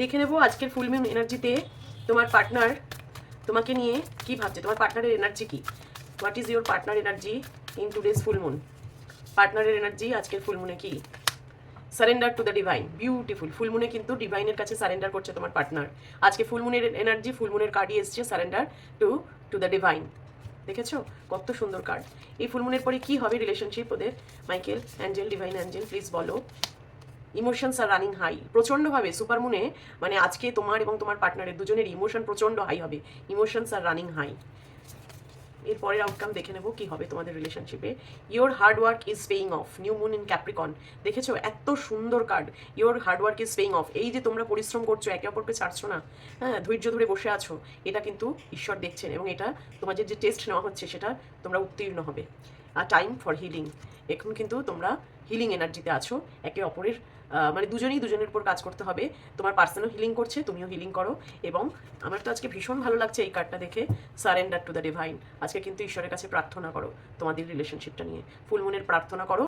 দেখে নেবো আজকের ফুল মুন এনার্জিতে তোমার পার্টনার তোমাকে নিয়ে কি ভাবছে, তোমার পার্টনারের এনার্জি কি, what is your partner energy in today's full moon. পার্টনারের এনার্জি আজকের ফুল মুনে কি? Surrender to the divine, beautiful. Full মুনে কিন্তু ডিভাইনের কাছে সারেন্ডার করছে তোমার পার্টনার। আজকে ফুল মুনের এনার্জি, ফুল মুনের কার্ডই এসছে surrender to two the divine. দেখেছো কত সুন্দর কার্ড। এই ফুল মুনের পরে কি হবে রিলেশনশিপ ওদের? Michael Angel, divine Angel, please বলো। ইমোশনস আর রানিং হাই প্রচণ্ডভাবে সুপার মুনে, মানে আজকে তোমার এবং তোমার পার্টনারের দুজনের ইমোশন প্রচণ্ড হাই হবে। ইমোশনস আর রানিং হাই। এর পরের আউটকাম দেখে নেবো কি হবে তোমাদের রিলেশনশিপে। Your hard work is paying of, new moon in Capricorn. দেখেছো এত সুন্দর card, your hard work is paying of. এই যে তোমরা পরিশ্রম করছো, একে অপরকে ছাড়ছো না, হ্যাঁ, ধৈর্য ধরে বসে আছো, এটা কিন্তু ঈশ্বর দেখছেন এবং এটা তোমাদের যে টেস্ট নেওয়া হচ্ছে সেটা তোমরা উত্তীর্ণ হবে। আর টাইম ফর হিলিং, এখন কিন্তু তোমরা হিলিং এনার্জিতে আছো একে অপরের, মানে দুজনেই দুজনের উপর কাজ করতে হবে। তোমার পার্সনও হিলিং করছে, তুমিও হিলিং করো। এবং আমার তো আজকে ভীষণ ভালো লাগছে এই কার্ডটা দেখে, সারেন্ডার টু দ্য ডিভাইন। আজকে কিন্তু ঈশ্বরের কাছে প্রার্থনা করো তোমাদের রিলেশনশিপটা নিয়ে, ফুল মুনের প্রার্থনা করো।